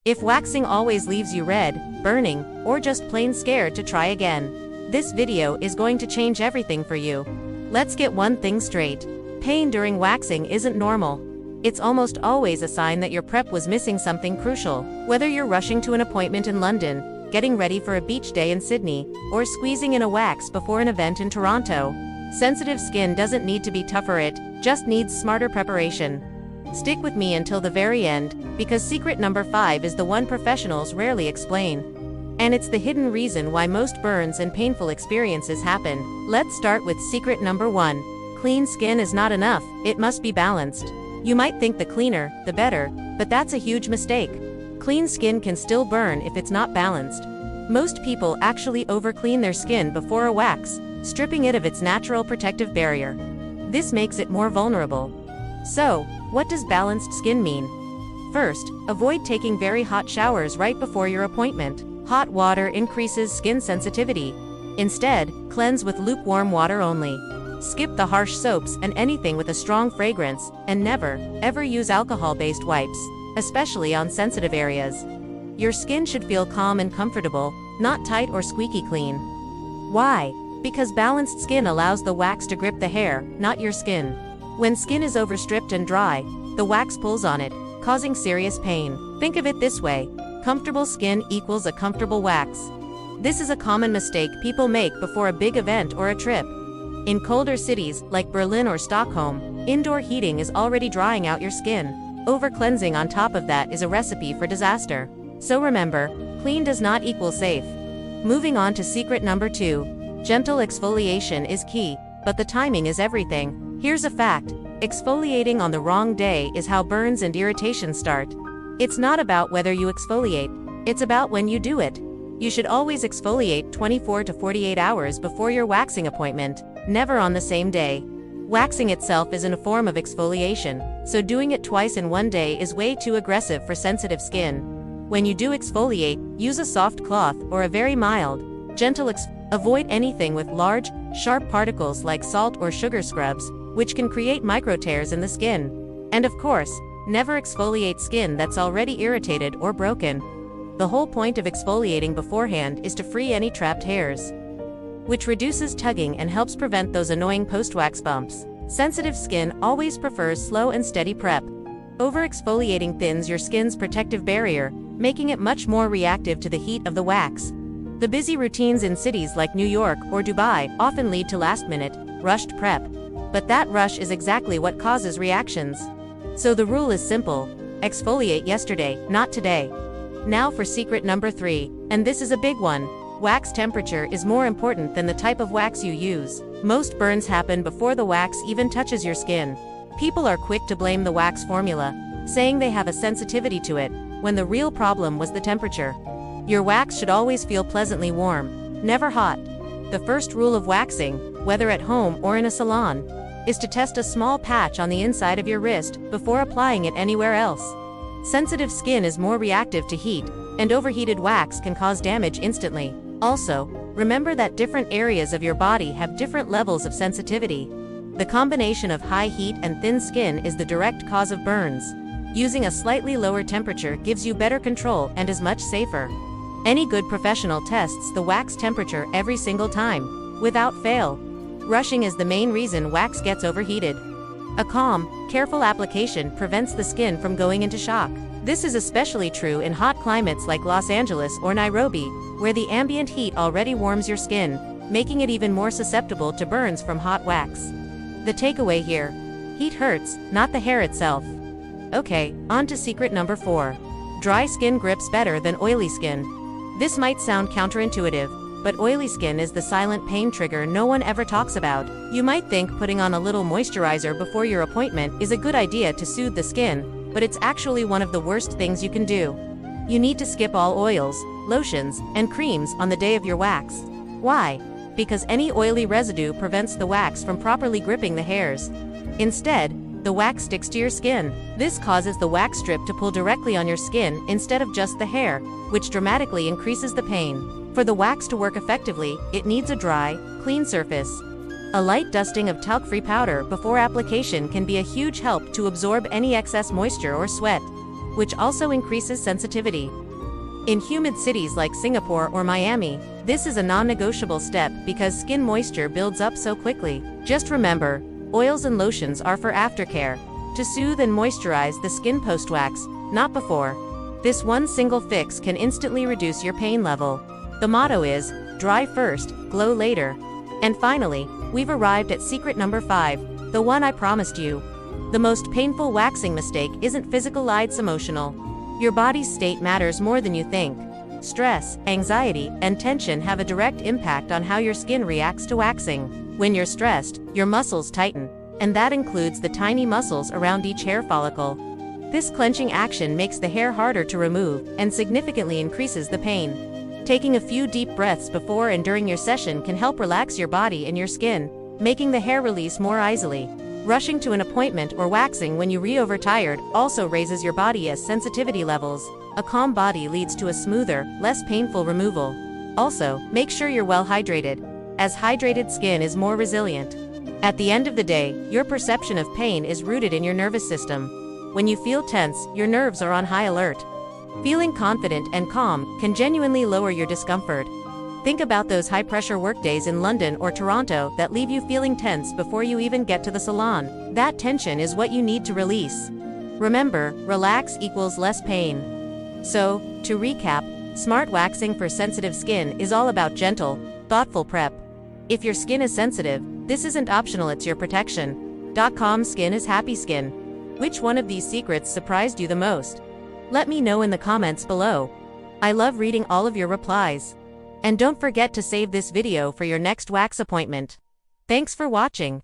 If waxing always leaves you red, burning, or just plain scared to try again, this video is going to change everything for you. Let's get one thing straight. Pain during waxing isn't normal. It's almost always a sign that your prep was missing something crucial. Whether you're rushing to an appointment in London, getting ready for a beach day in Sydney, or squeezing in a wax before an event in Toronto, sensitive skin doesn't need to be tougher, it just needs smarter preparation. Stick with me until the very end, because secret number 5 is the one professionals rarely explain. And it's the hidden reason why most burns and painful experiences happen. Let's start with secret number 1. Clean skin is not enough, it must be balanced. You might think the cleaner, the better, but that's a huge mistake. Clean skin can still burn if it's not balanced. Most people actually overclean their skin before a wax, stripping it of its natural protective barrier. This makes it more vulnerable. So, what does balanced skin mean? First, avoid taking very hot showers right before your appointment. Hot water increases skin sensitivity. Instead, cleanse with lukewarm water only. Skip the harsh soaps and anything with a strong fragrance, and never, ever use alcohol-based wipes, especially on sensitive areas. Your skin should feel calm and comfortable, not tight or squeaky clean. Why? Because balanced skin allows the wax to grip the hair, not your skin. When skin is overstripped and dry, the wax pulls on it, causing serious pain. Think of it this way: comfortable skin equals a comfortable wax. This is a common mistake people make before a big event or a trip. In colder cities, like Berlin or Stockholm, indoor heating is already drying out your skin. Over-cleansing on top of that is a recipe for disaster. So remember, clean does not equal safe. Moving on to secret number 2. Gentle exfoliation is key, but the timing is everything. Here's a fact: exfoliating on the wrong day is how burns and irritations start. It's not about whether you exfoliate, it's about when you do it. You should always exfoliate 24 to 48 hours before your waxing appointment, never on the same day. Waxing itself isn't a form of exfoliation, so doing it twice in one day is way too aggressive for sensitive skin. When you do exfoliate, use a soft cloth or a very mild, gentle Avoid anything with large, sharp particles like salt or sugar scrubs, which can create micro tears in the skin. And of course, never exfoliate skin that's already irritated or broken. The whole point of exfoliating beforehand is to free any trapped hairs, which reduces tugging and helps prevent those annoying post-wax bumps. Sensitive skin always prefers slow and steady prep. Over-exfoliating thins your skin's protective barrier, making it much more reactive to the heat of the wax. The busy routines in cities like New York or Dubai often lead to last-minute, rushed prep. But that rush is exactly what causes reactions. So the rule is simple: exfoliate yesterday, not today. Now for secret number 3, and this is a big one. Wax temperature is more important than the type of wax you use. Most burns happen before the wax even touches your skin. People are quick to blame the wax formula, saying they have a sensitivity to it, when the real problem was the temperature. Your wax should always feel pleasantly warm, never hot. The first rule of waxing, whether at home or in a salon, is to test a small patch on the inside of your wrist before applying it anywhere else. Sensitive skin is more reactive to heat, and overheated wax can cause damage instantly. Also, remember that different areas of your body have different levels of sensitivity. The combination of high heat and thin skin is the direct cause of burns. Using a slightly lower temperature gives you better control and is much safer. Any good professional tests the wax temperature every single time, without fail. Rushing is the main reason wax gets overheated. A calm, careful application prevents the skin from going into shock. This is especially true in hot climates like Los Angeles or Nairobi, where the ambient heat already warms your skin, making it even more susceptible to burns from hot wax. The takeaway here: heat hurts, not the hair itself. Okay, on to secret number 4. Dry skin grips better than oily skin. This might sound counterintuitive, but oily skin is the silent pain trigger no one ever talks about. You might think putting on a little moisturizer before your appointment is a good idea to soothe the skin, but it's actually one of the worst things you can do. You need to skip all oils, lotions, and creams on the day of your wax. Why? Because any oily residue prevents the wax from properly gripping the hairs. Instead, the wax sticks to your skin. This causes the wax strip to pull directly on your skin instead of just the hair, which dramatically increases the pain. For the wax to work effectively, it needs a dry, clean surface. A light dusting of talc-free powder before application can be a huge help to absorb any excess moisture or sweat. which also increases sensitivity. In humid cities like Singapore or Miami, this is a non-negotiable step because skin moisture builds up so quickly. Just remember, oils and lotions are for aftercare, to soothe and moisturize the skin post-wax, not before. This one single fix can instantly reduce your pain level. The motto is, dry first, glow later. And finally, we've arrived at secret number 5, the one I promised you. The most painful waxing mistake isn't physical, it's emotional. Your body's state matters more than you think. Stress, anxiety, and tension have a direct impact on how your skin reacts to waxing. When you're stressed, your muscles tighten, and that includes the tiny muscles around each hair follicle. This clenching action makes the hair harder to remove and significantly increases the pain. Taking a few deep breaths before and during your session can help relax your body and your skin, making the hair release more easily. Rushing to an appointment or waxing when you're overtired also raises your body's sensitivity levels. A calm body leads to a smoother, less painful removal. Also, make sure you're well hydrated, as hydrated skin is more resilient. At the end of the day, your perception of pain is rooted in your nervous system. When you feel tense, your nerves are on high alert. Feeling confident and calm can genuinely lower your discomfort. Think about those high-pressure workdays in London or Toronto that leave you feeling tense before you even get to the salon. That tension is what you need to release. Remember, relax equals less pain. So, to recap, smart waxing for sensitive skin is all about gentle, thoughtful prep. If your skin is sensitive, this isn't optional, it's your protection. .com Skin is happy skin. Which one of these secrets surprised you the most? Let me know in the comments below. I love reading all of your replies. And don't forget to save this video for your next wax appointment. Thanks for watching.